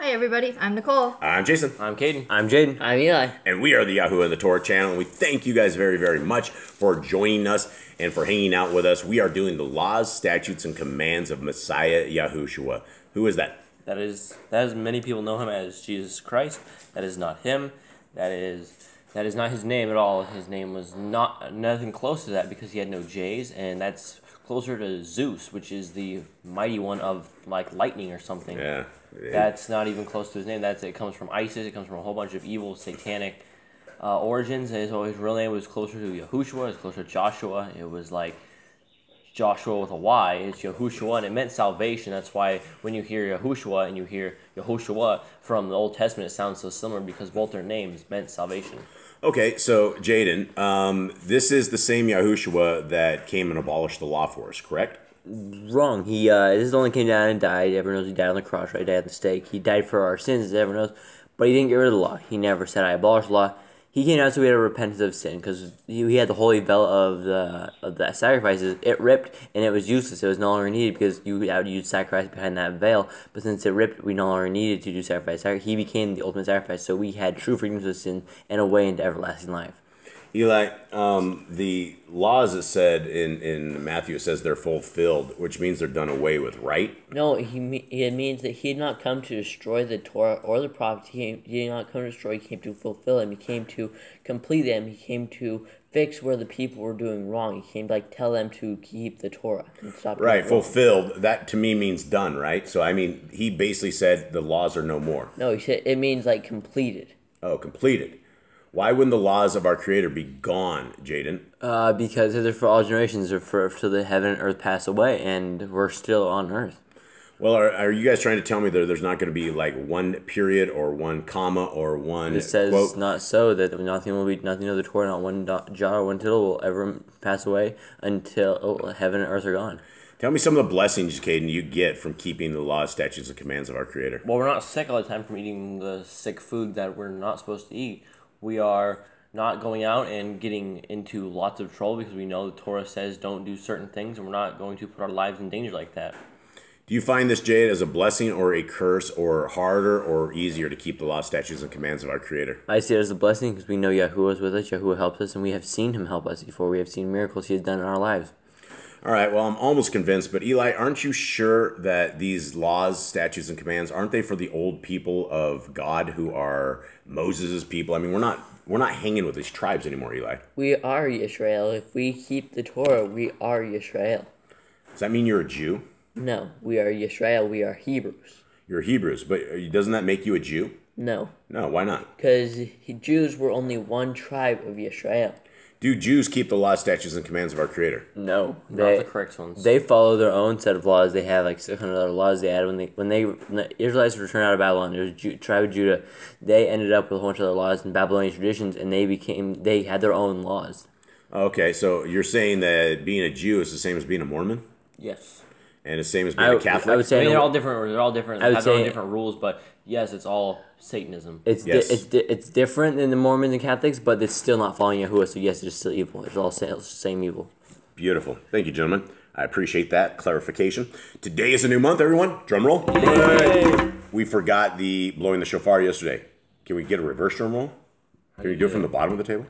Hi everybody, I'm Nicole. I'm Jason. I'm Caden. I'm Jaden. I'm Eli. And we are the Yahuwah of the Torah channel, and we thank you guys very, very much for joining us and for hanging out with us. We are doing the laws, statutes, and commands of Messiah Yahushua. Who is that? That is many people know him as Jesus Christ. That is not him. That is not his name at all. His name was nothing close to that because he had no J's, and that's closer to Zeus, which is the mighty one of like lightning or something. Yeah. That's not even close to his name. It comes from Isis. It comes from a whole bunch of evil, satanic origins. And so his real name was closer to Yahushua. It's closer to Joshua. It was like Joshua with a Y. It's Yahushua, and it meant salvation. That's why when you hear Yahushua and you hear Yahushua from the Old Testament, it sounds so similar because both their names meant salvation. Okay, so Jaden, this is the same Yahushua that came and abolished the law for us, correct? Wrong. This only came down and died. Everyone knows he died on the cross, right? He died on the stake. He died for our sins, as everyone knows. But he didn't get rid of the law. He never said, I abolished the law. He came down so we had a repentance of sin, because he had the holy veil of the sacrifices. It ripped, and it was useless. It was no longer needed, because you would use sacrifice behind that veil. But since it ripped, we no longer needed to do sacrifice. He became the ultimate sacrifice, so we had true freedom of sin and a way into everlasting life. Eli, the laws, it said in Matthew, it says they're fulfilled, which means they're done away with, right? No, it means that he did not come to destroy the Torah or the prophets. He did not come to destroy. He came to fulfill them. He came to complete them. He came to fix where the people were doing wrong. He came to tell them to keep the Torah and stop. Right, fulfilled. That to me means done, right? So I mean, he basically said the laws are no more. No, he said it means completed. Oh, completed. Why wouldn't the laws of our Creator be gone, Jaden? Because they're for all generations, they're for till the heaven and earth pass away, and we're still on earth. Well, are you guys trying to tell me that there's not going to be like one period or one comma or one It says quote? not so, that nothing of the Torah, not one jot or one tittle will ever pass away until heaven and earth are gone. Tell me some of the blessings, Caden, you get from keeping the laws, statutes, and commands of our Creator. Well, we're not sick all the time from eating the sick food that we're not supposed to eat. We are not going out and getting into lots of trouble because we know the Torah says don't do certain things, and we're not going to put our lives in danger like that. Do you find this, Jade, as a blessing or a curse, or harder or easier to keep the law, statutes, and commands of our Creator? I see it as a blessing because we know Yahuwah is with us, Yahuwah helps us, and we have seen him help us before. We have seen miracles he has done in our lives. All right, well, I'm almost convinced, but Eli, aren't you sure that these laws, statutes, and commands, aren't they for the old people of God who are Moses' people? I mean, we're not hanging with these tribes anymore, Eli. We are Yisrael. If we keep the Torah, we are Yisrael. Does that mean you're a Jew? No, we are Yisrael. We are Hebrews. You're Hebrews, but doesn't that make you a Jew? No. No, why not? Because Jews were only one tribe of Yisrael. Do Jews keep the law, statutes, and commands of our Creator? No, Not the correct ones. They follow their own set of laws. They have 600 other laws they added when the Israelites returned out of Babylon. It was tribe of Judah. They ended up with a whole bunch of other laws and Babylonian traditions, and they had their own laws. Okay, so you're saying that being a Jew is the same as being a Mormon, Yes. and the same as being a Catholic? I would say They're all different. They're all different. I would Have their own say- different rules, but yes, it's all Satanism. Yes. It's different than the Mormons and Catholics, but it's still not following Yahuwah. So yes, it's still evil. It's all same evil. Beautiful. Thank you, gentlemen. I appreciate that clarification. Today is a new month, everyone. Drum roll. Yay! We forgot the blowing the shofar yesterday. Can we get a reverse drum roll? Can we do it from the bottom of the table?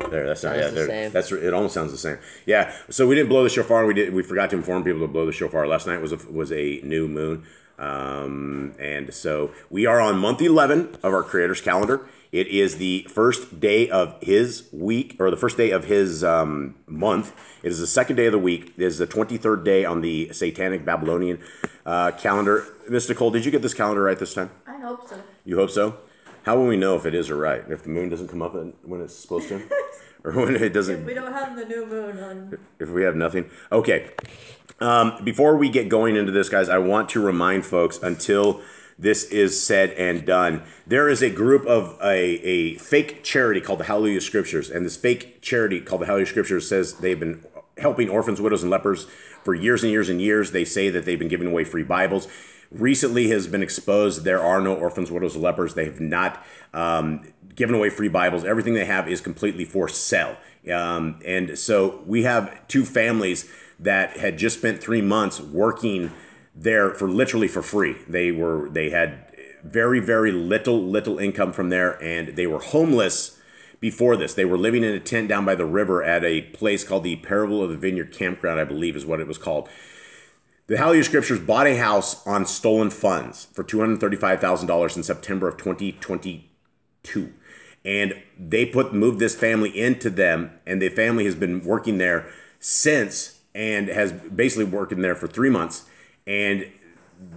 There, that's not. Yeah, the same. That's it. Almost sounds the same. Yeah. So we didn't blow the shofar. We forgot to inform people to blow the shofar. Last night was a new moon, and so we are on month 11 of our Creator's calendar. It is the first day of his week, or the first day of his month. It is the second day of the week. It is the 23rd day on the Satanic Babylonian calendar. Miss Nicole, did you get this calendar right this time? I hope so. You hope so? How will we know if it is or right? If the moon doesn't come up when it's supposed to? Or when it doesn't? We don't have the new moon on. If we have nothing? Okay. Before we get going into this, guys, I want to remind folks, until this is said and done, there is a group of a fake charity called the Hallelujah Scriptures. And this fake charity called the Hallelujah Scriptures says they've been helping orphans, widows, and lepers for years and years and years. They say that they've been giving away free Bibles. Recently has been exposed there are no orphans, widows, and lepers. They have not given away free Bibles. Everything they have is completely for sale. And so we have two families that had just spent 3 months working there for literally for free. They had very, very little income from there, and they were homeless before this. They were living in a tent down by the river at a place called the Parable of the Vineyard Campground, I believe is what it was called. The Hallelujah Scriptures bought a house on stolen funds for $235,000 in September of 2022. And they moved this family into them, and the family has been working there since and has basically worked in there for 3 months. And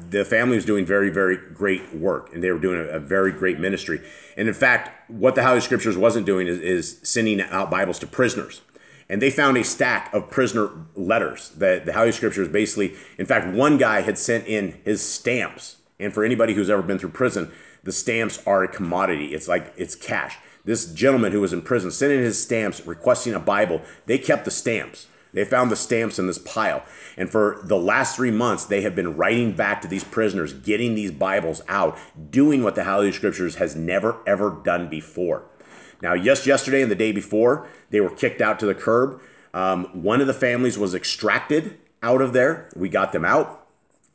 the family was doing very, very great work, and they were doing a very great ministry. And in fact, what the Hallelujah Scriptures wasn't doing is sending out Bibles to prisoners. And they found a stack of prisoner letters that the Hallelujah Scriptures basically, in fact, one guy had sent in his stamps. And for anybody who's ever been through prison, the stamps are a commodity. It's cash. This gentleman who was in prison sent in his stamps requesting a Bible. They kept the stamps. They found the stamps in this pile. And for the last 3 months, they have been writing back to these prisoners, getting these Bibles out, doing what the Hallelujah Scriptures has never, ever done before. Now, yesterday and the day before, they were kicked out to the curb. One of the families was extracted out of there. We got them out.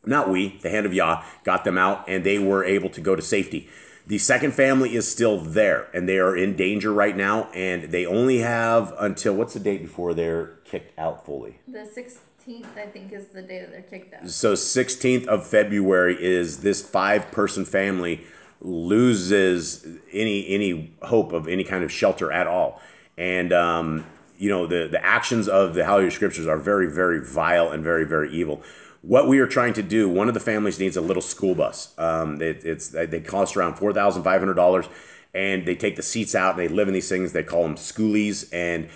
Not we, the hand of Yah, got them out, and they were able to go to safety. The second family is still there, and they are in danger right now, and they only have until, what's the date before they're kicked out fully? The 16th, I think, is the day that they're kicked out. So 16th of February is this 5-person family loses any hope of any kind of shelter at all. And, the actions of the Hallelujah Scriptures are very, very vile and very, very evil. What we are trying to do, one of the families needs a little school bus. They cost around $4,500, and they take the seats out, and they live in these things. They call them schoolies, and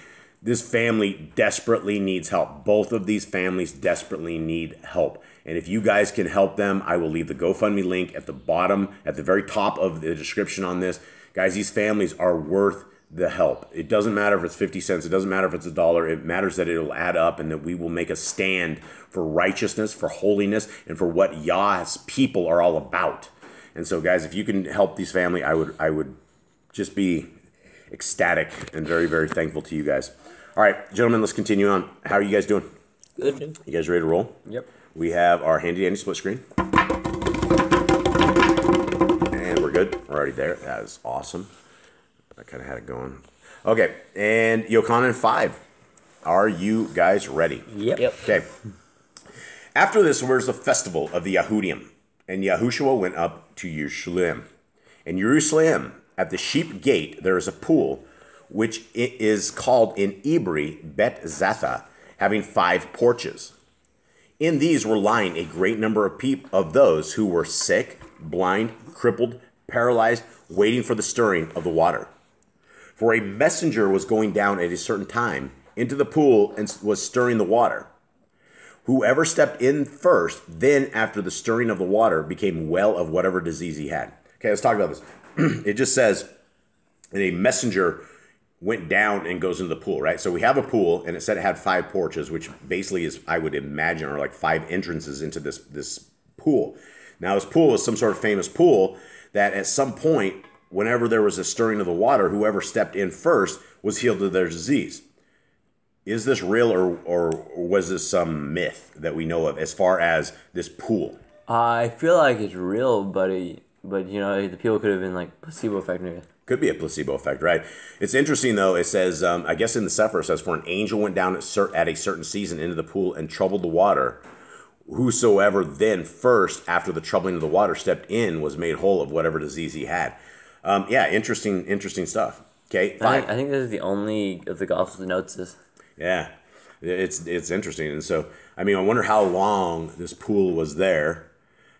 this family desperately needs help. Both of these families desperately need help. And if you guys can help them, I will leave the GoFundMe link at the bottom, at the very top of the description on this. Guys, these families are worth the help. It doesn't matter if it's 50 cents. It doesn't matter if it's $1. It matters that it'll add up and that we will make a stand for righteousness, for holiness, and for what Yah's people are all about. And so, guys, if you can help these family, I would just be ecstatic and very, very thankful to you guys. All right, gentlemen, let's continue on. How are you guys doing? Good. You guys ready to roll? Yep. We have our handy-dandy split screen. And we're good. We're already there. That is awesome. I kind of had it going. Okay, and Yochanan 5. Are you guys ready? Yep. Okay. After this was the festival of the Yahudim, and Yahushua went up to Jerusalem. In Jerusalem, at the sheep gate, there is a pool, which is called in Hebrew Bet Zatha, having 5 porches. In these were lying a great number of those who were sick, blind, crippled, paralyzed, waiting for the stirring of the water. For a messenger was going down at a certain time into the pool and was stirring the water. Whoever stepped in first, then after the stirring of the water, became well of whatever disease he had. Okay, let's talk about this. It just says that a messenger went down and goes into the pool, right? So we have a pool, and it said it had 5 porches, which basically is, I would imagine, are like 5 entrances into this pool. Now, this pool is some sort of famous pool that at some point, whenever there was a stirring of the water, whoever stepped in first was healed of their disease. Is this real, or was this some myth that we know of as far as this pool? I feel like it's real, but the people could have been like placebo effect maybe. Could be a placebo effect, right? It's interesting, though. It says, I guess in the Sefer, it says, for an angel went down at a certain season into the pool and troubled the water. Whosoever then first, after the troubling of the water, stepped in was made whole of whatever disease he had. Interesting stuff. Okay, 5. I think this is the only of the Gospels that notes this. Yeah, it's interesting. And so, I wonder how long this pool was there.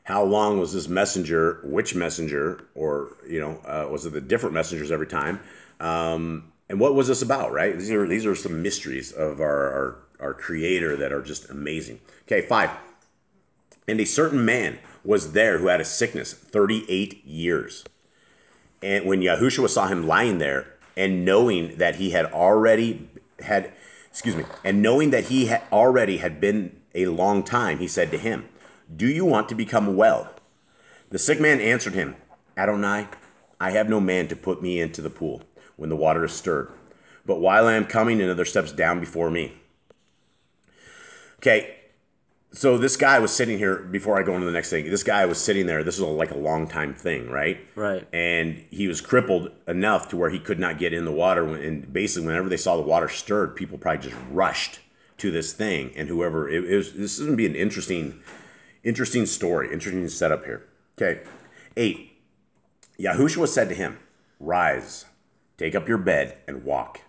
How long was this messenger? Which messenger? Or, was it the different messengers every time? And what was this about, right? These are some mysteries of our Creator that are just amazing. Okay, 5. And a certain man was there who had a sickness 38 years. And when Yahushua saw him lying there, and knowing that he already had been a long time, he said to him, "Do you want to become well?" The sick man answered him, "Adonai, I have no man to put me into the pool when the water is stirred. But while I am coming, another steps down before me." Okay, So this guy was sitting here, before I go into the next thing, this guy was sitting there. This is like a long time thing, right? Right. And he was crippled enough to where he could not get in the water. And basically, whenever they saw the water stirred, people probably just rushed to this thing. And whoever, this is going to be an interesting story, interesting setup here. Okay. 8. Yahushua said to him, "Rise, take up your bed and walk."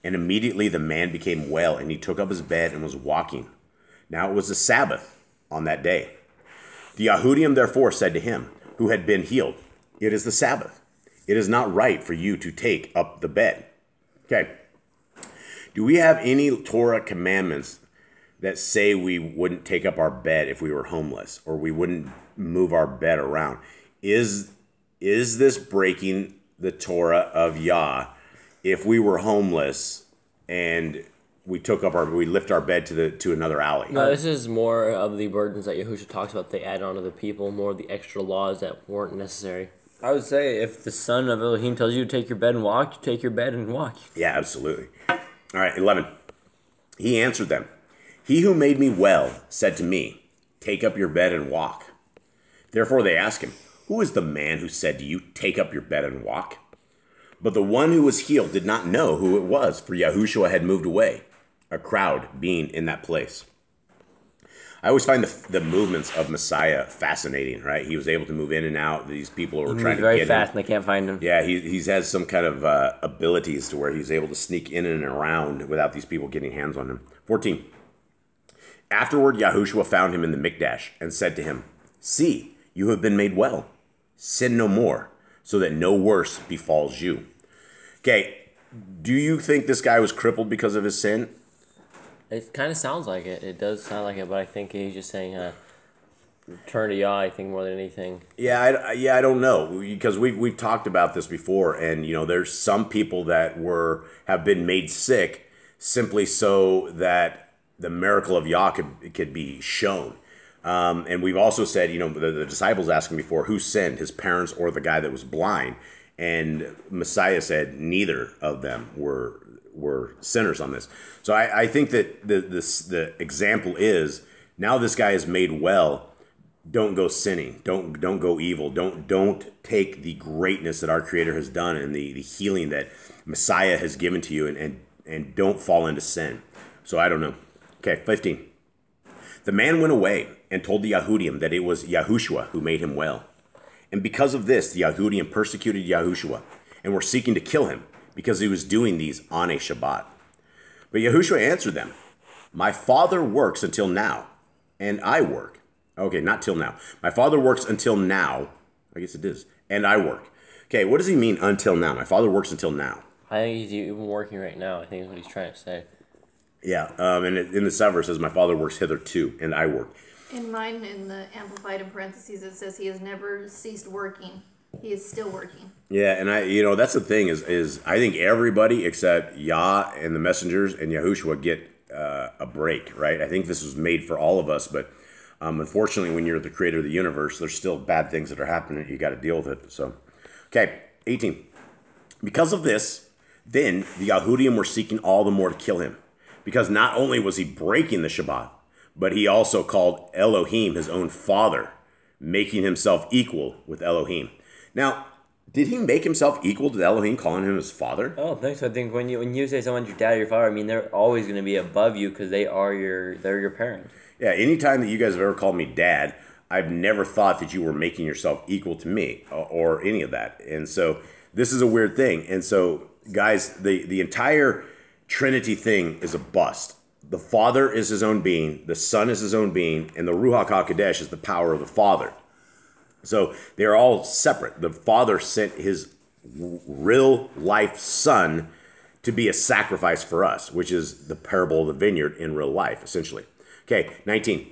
And immediately the man became well, and he took up his bed and was walking. Now it was the Sabbath on that day. The Yahudim therefore said to him, who had been healed, "It is the Sabbath. It is not right for you to take up the bed." Okay. Do we have any Torah commandments that say we wouldn't take up our bed if we were homeless, or we wouldn't move our bed around? Is this breaking the Torah of Yah if we were homeless and we lift our bed to another alley? No, this is more of the burdens that Yahushua talks about. They add on to the people, more of the extra laws that weren't necessary. I would say if the son of Elohim tells you to take your bed and walk, you take your bed and walk. Yeah, absolutely. All right, 11. He answered them, "He who made me well said to me, 'Take up your bed and walk.' Therefore they asked him, 'Who is the man who said to you, take up your bed and walk?' But the one who was healed did not know who it was, for Yahushua had moved away, a crowd being in that place." I always find the movements of Messiah fascinating, right? He was able to move in and out. These people were trying to very get fast him. and they can't find him. Yeah, he's has some kind of abilities to where he's able to sneak in and around without these people getting hands on him. 14. Afterward, Yahushua found him in the Mikdash and said to him, "See, you have been made well. Sin no more, so that no worse befalls you." Okay, do you think this guy was crippled because of his sin? It kind of sounds like it. It does sound like it, but I think he's just saying, turn to Yah, I think, more than anything. Yeah, I don't know, because we've talked about this before, and there's some people that have been made sick simply so that the miracle of Yah could be shown. And we've also said, the disciples asked him before, who sinned, his parents or the guy that was blind? And Messiah said neither of them were sinners on this. So I think that the example is, now this guy is made well. Don't go sinning. Don't go evil. Don't take the greatness that our Creator has done and the healing that Messiah has given to you, and don't fall into sin. So I don't know. Okay, 15. The man went away and told the Yahudim that it was Yahushua who made him well. And because of this, the Yahudim persecuted Yahushua and were seeking to kill him because he was doing these on a Shabbat. But Yahushua answered them, "My Father works until now, and I work." Okay, not till now. "My Father works until now." I guess it is. "And I work." Okay, what does he mean until now? My Father works until now. I think he's even working right now. I think is what he's trying to say. Yeah, and in the sever it says, "My Father works hitherto, and I work." In mine, in the Amplified in parentheses, it says he has never ceased working. He is still working. Yeah, and that's the thing is I think everybody except Yah and the messengers and Yahushua get a break, right? I think this was made for all of us, but unfortunately, when you're the creator of the universe, there's still bad things that are happening. You got to deal with it. So, okay, 18. Because of this, then the Yahudim were seeking all the more to kill him, because not only was he breaking the Shabbat, but he also called Elohim his own father, making himself equal with Elohim. Now, did he make himself equal to Elohim, calling him his father? I don't think so. I think when you say someone's your dad or your father, I mean, they're always going to be above you because they're your parents. Yeah, anytime that you guys have ever called me dad, I've never thought that you were making yourself equal to me or any of that. And so this is a weird thing. And so, guys, the entire Trinity thing is a bust. The Father is his own being, the Son is his own being, and the Ruach HaKodesh is the power of the Father. So they're all separate. The Father sent his real life Son to be a sacrifice for us, which is the parable of the vineyard in real life, essentially. Okay, 19.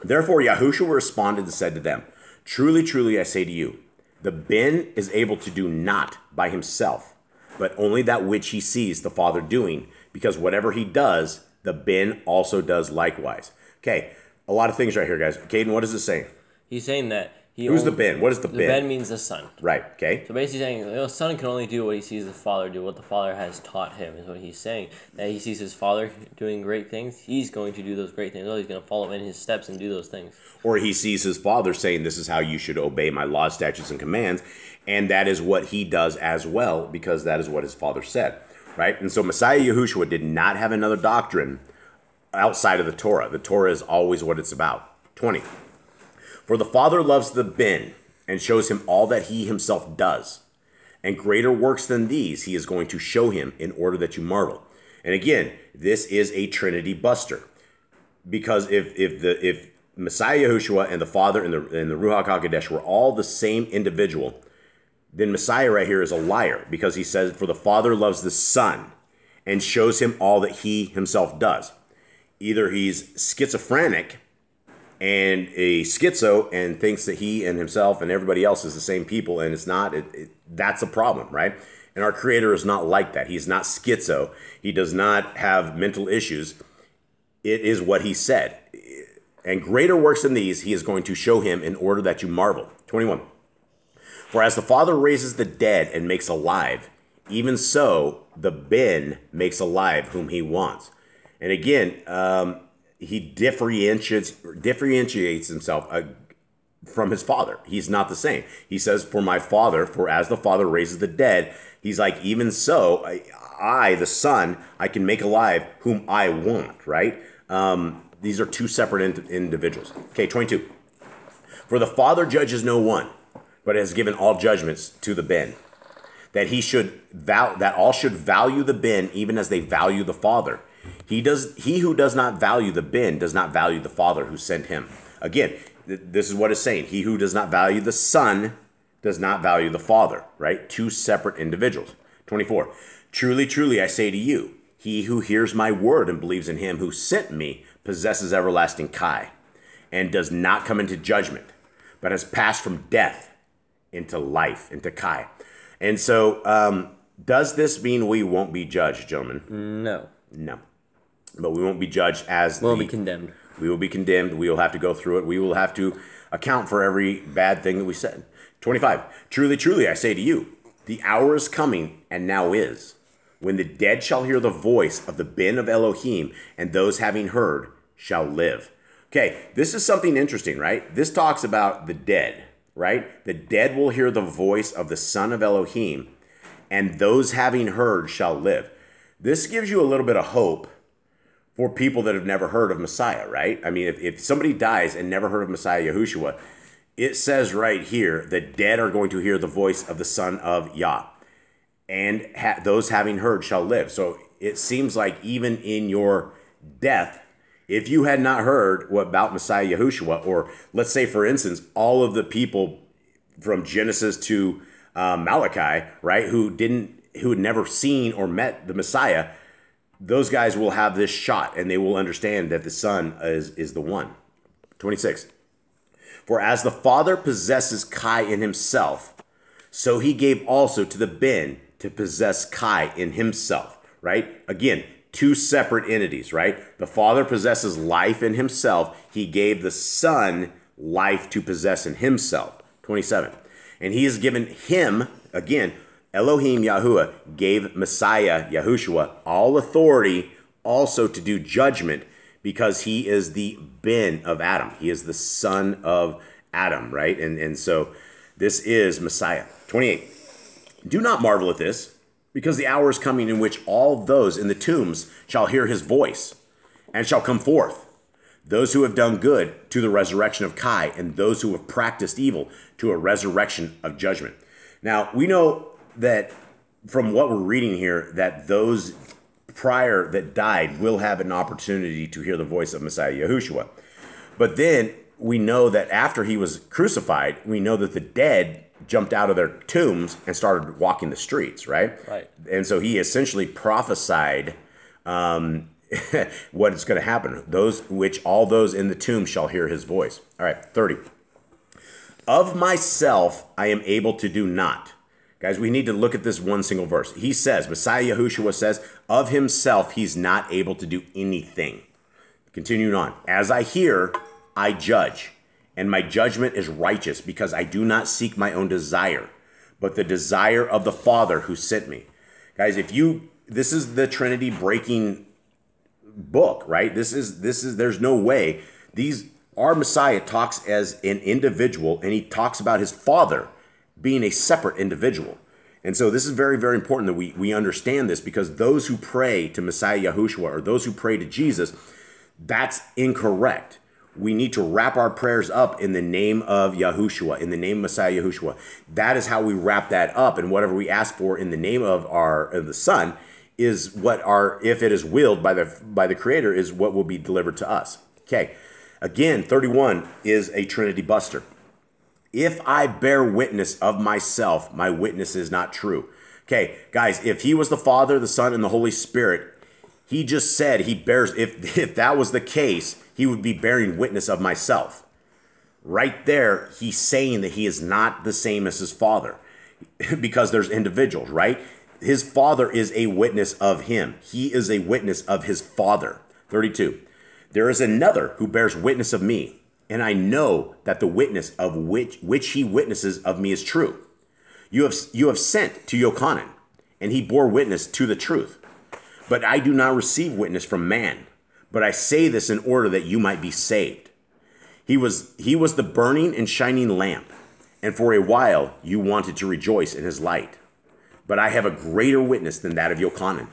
Therefore Yahushua responded and said to them, "Truly, truly, I say to you, the Ben is able to do naught by himself, but only that which he sees the Father doing, because whatever he does, the Ben also does likewise." Okay, a lot of things right here, guys. Caden, what is it saying? He's saying that Who's the Ben? What is the The Ben? Ben means the Son. Right, okay. So basically saying, the Son can only do what he sees the Father do, what the Father has taught him, is what he's saying. That he sees his Father doing great things, he's going to do those great things. He's going to follow in his steps and do those things. Or he sees his Father saying, this is how you should obey my laws, statutes, and commands, and that is what he does as well, because that is what his Father said, right? And so Messiah Yahushua did not have another doctrine outside of the Torah. The Torah is always what it's about. 20. For the Father loves the Ben, and shows him all that he himself does. And greater works than these he is going to show him in order that you marvel. And again, this is a Trinity buster. Because if Messiah Yahushua and the Father and the Ruach HaKodesh were all the same individual, then Messiah right here is a liar. Because he says, for the Father loves the Son and shows him all that he himself does. Either he's schizophrenic and a schizo and thinks that he and himself and everybody else is the same people, and it's not. That's a problem, right? And our Creator is not like that. He's not schizo. He does not have mental issues. It is what he said. And greater works than these he is going to show him in order that you marvel. 21. For as the Father raises the dead and makes alive, even so the Ben makes alive whom he wants. And again, he differentiates himself from his Father. He's not the same. He says, for my Father, for as the Father raises the dead, he's like, even so, I, the Son, I can make alive whom I want, right? These are two separate individuals. Okay, 22. For the Father judges no one, but has given all judgments to the Ben, that all should value the Ben even as they value the Father. He who does not value the Ben does not value the Father who sent him. Again, this is what it's saying. He who does not value the Son does not value the Father, right? Two separate individuals. 24. Truly, truly, I say to you, he who hears my word and believes in him who sent me possesses everlasting Kai, and does not come into judgment, but has passed from death into life, into Kai. And so, does this mean we won't be judged, gentlemen? No. No. But we won't be judged as We'll be condemned. We will be condemned. We will have to go through it. We will have to account for every bad thing that we said. 25. Truly, truly, I say to you, the hour is coming, and now is, when the dead shall hear the voice of the Ben of Elohim, and those having heard shall live. Okay, this is something interesting, right? This talks about the dead, right? The dead will hear the voice of the Son of Elohim, and those having heard shall live. This gives you a little bit of hope for people that have never heard of Messiah, right? I mean, if somebody dies and never heard of Messiah Yahushua, it says right here, the dead are going to hear the voice of the Son of Yah, and those having heard shall live. So it seems like even in your death, if you had not heard about Messiah Yahushua, or let's say, for instance, all of the people from Genesis to Malachi, right, who had never seen or met the Messiah, those guys will have this shot, and they will understand that the Son is the one. 26. For as the Father possesses Kai in himself, so he gave also to the Ben to possess Kai in himself, right? Again, two separate entities, right? The Father possesses life in himself. He gave the Son life to possess in himself. 27. And he has given him, again, Elohim Yahuwah gave Messiah Yahushua all authority also to do judgment, because he is the Ben of Adam. He is the son of Adam, right? And so this is Messiah. 28. Do not marvel at this, because the hour is coming in which all those in the tombs shall hear his voice, and shall come forth. Those who have done good to the resurrection of Kai, and those who have practiced evil to a resurrection of judgment. Now, we know that from what we're reading here, that those prior that died will have an opportunity to hear the voice of Messiah Yahushua. But then we know that after he was crucified, we know that the dead jumped out of their tombs and started walking the streets, right? Right. And so he essentially prophesied what is going to happen. All those in the tomb shall hear his voice. All right, 30. Of myself I am able to do naught. Guys, we need to look at this one single verse. He says, Messiah Yahushua says, of himself he's not able to do anything. Continuing on. As I hear, I judge, and my judgment is righteous, because I do not seek my own desire, but the desire of the Father who sent me. Guys, this is the Trinity breaking book, right? There's no way. Our Messiah talks as an individual, and he talks about his Father being a separate individual. And so this is very, very important that we understand this, because those who pray to Messiah Yahushua, or those who pray to Jesus, that's incorrect. We need to wrap our prayers up in the name of Yahushua, in the name of Messiah Yahushua. That is how we wrap that up, and whatever we ask for in the name of the Son is what if it is willed by the Creator, is what will be delivered to us. Okay. Again, 31 is a Trinity buster. If I bear witness of myself, my witness is not true. Okay, guys, if he was the Father, the Son, and the Holy Spirit, he just said he bears, if that was the case, he would be bearing witness of myself. Right there, he's saying that he is not the same as his Father, because there's individuals, right? His Father is a witness of him. He is a witness of his Father. 32. There is another who bears witness of me, and I know that the witness of which he witnesses of me is true. You have sent to Yochanan, and he bore witness to the truth. But I do not receive witness from man, but I say this in order that you might be saved. He was the burning and shining lamp, and for a while you wanted to rejoice in his light. But I have a greater witness than that of Yochanan.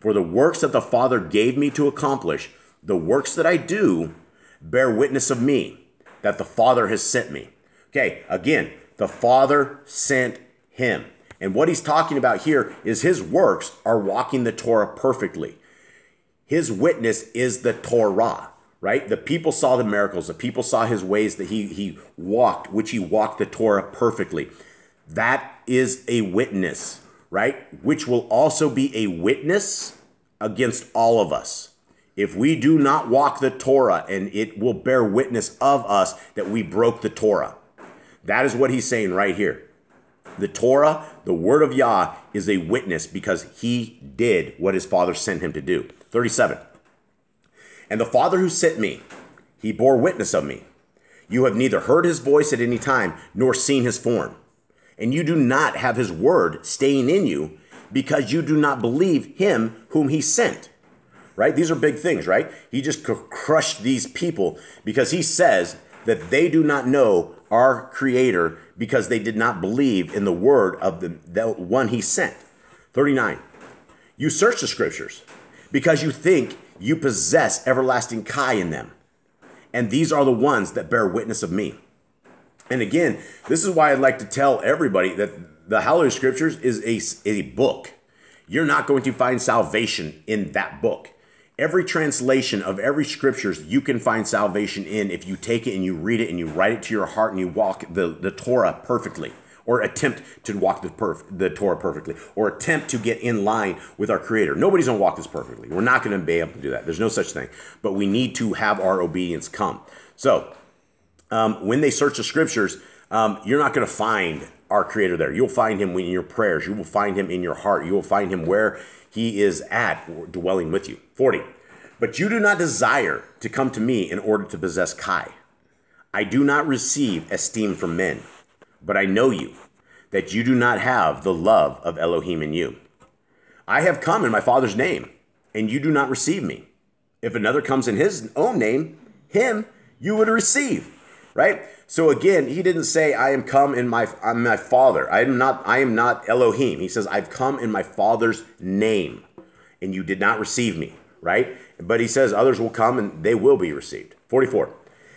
For the works that the Father gave me to accomplish, the works that I do, bear witness of me, that the Father has sent me. Okay, again, the Father sent him. And what he's talking about here is his works are walking the Torah perfectly. His witness is the Torah, right? The people saw the miracles. The people saw his ways that he walked, which he walked the Torah perfectly. That is a witness, right? Which will also be a witness against all of us. If we do not walk the Torah, and it will bear witness of us that we broke the Torah. That is what he's saying right here. The Torah, the word of Yah, is a witness because he did what his Father sent him to do. 37. And the Father who sent me, he bore witness of me. You have neither heard his voice at any time, nor seen his form. And you do not have his word staying in you, because you do not believe him whom he sent. Right? These are big things, right? He just crushed these people because he says that they do not know our Creator because they did not believe in the word of the one he sent. 39. You search the scriptures because you think you possess everlasting Kai in them. And these are the ones that bear witness of me. And again, this is why I'd like to tell everybody that the Hallelujah Scriptures is a book. You're not going to find salvation in that book. Every translation of every scriptures you can find salvation in if you take it and you read it and you write it to your heart and you walk the Torah perfectly, or attempt to walk the Torah perfectly, or attempt to get in line with our Creator. Nobody's going to walk this perfectly. We're not going to be able to do that. There's no such thing. But we need to have our obedience come. So when they search the scriptures, you're not going to find our Creator there. You'll find him in your prayers. You will find him in your heart. You will find him where he is at, dwelling with you. 40. But you do not desire to come to me in order to possess Kai. I do not receive esteem from men, but I know you, that you do not have the love of Elohim in you. I have come in my Father's name, and you do not receive me. If another comes in his own name, him you would receive. Right? So again, he didn't say, I am come in my Father. I am not Elohim. He says, I've come in my Father's name, and you did not receive me. Right? But he says others will come and they will be received. 44.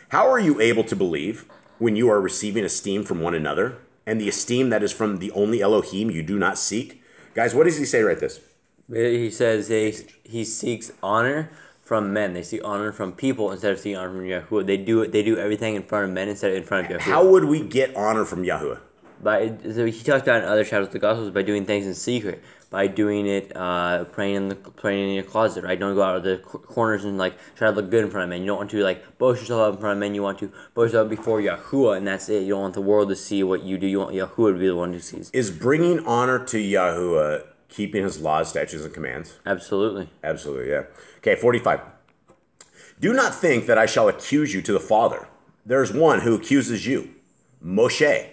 How are you able to believe when you are receiving esteem from one another, and the esteem that is from the only Elohim you do not seek? Guys, what does he say right this? He says he seeks honor from men. They seek honor from people instead of seeking honor from Yahuwah. They do everything in front of men instead of in front of Yahuwah. How would we get honor from Yahuwah? So he talked about in other chapters of the Gospels by doing things in secret, by doing it, praying in your closet, right? Don't go out of the corners and like try to look good in front of men. You don't want to like boast yourself up in front of men. You want to boast yourself before Yahuwah, and that's it. You don't want the world to see what you do. You want Yahuwah to be the one who sees. Is bringing honor to Yahuwah keeping his laws, statutes, and commands? Absolutely. Absolutely, yeah. Okay, 45. Do not think that I shall accuse you to the Father. there's one who accuses you, Moshe,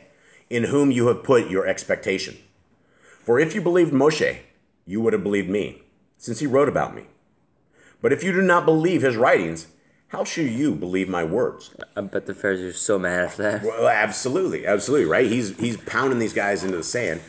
in whom you have put your expectation. For if you believed Moshe, you would have believed me, since he wrote about me. But if you do not believe his writings, how should you believe my words? I bet the Pharisees are so mad after that. Well, absolutely, right? He's pounding these guys into the sand,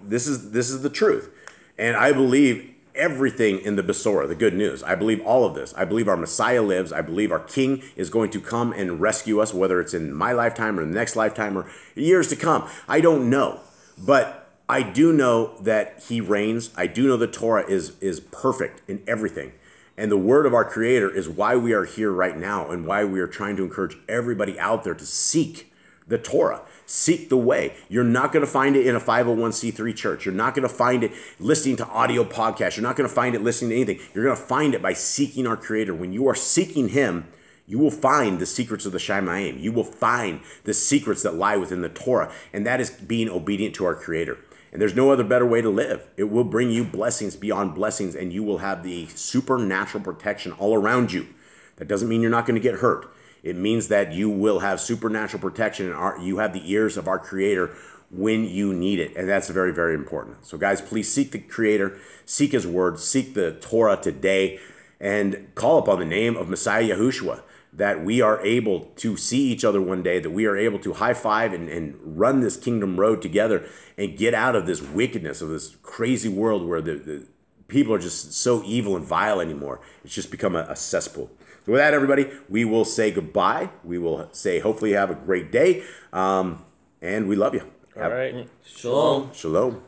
this is the truth, and I believe everything in the Besorah, the good news. I believe all of this. I believe our Messiah lives. I believe our King is going to come and rescue us, whether it's in my lifetime or the next lifetime or years to come. I don't know, but I do know that he reigns. I do know the Torah is perfect in everything. And the word of our Creator is why we are here right now and why we are trying to encourage everybody out there to seek the Torah. Seek the way. You're not going to find it in a 501c3 church. You're not going to find it listening to audio podcasts. You're not going to find it listening to anything. You're going to find it by seeking our Creator. When you are seeking Him, you will find the secrets of the Shamayim. You will find the secrets that lie within the Torah. And that is being obedient to our Creator. And there's no other better way to live. It will bring you blessings beyond blessings, and you will have the supernatural protection all around you. That doesn't mean you're not going to get hurt. It means that you will have supernatural protection, and you have the ears of our Creator when you need it. And that's very, very important. So guys, please seek the Creator, seek His word, seek the Torah today, and call upon the name of Messiah Yahushua, that we are able to see each other one day, that we are able to high five and run this kingdom road together and get out of this wickedness of this crazy world where the people are just so evil and vile anymore. It's just become a cesspool. So with that, everybody, we will say goodbye. We will say hopefully you have a great day, and we love you. All right. Shalom. Shalom.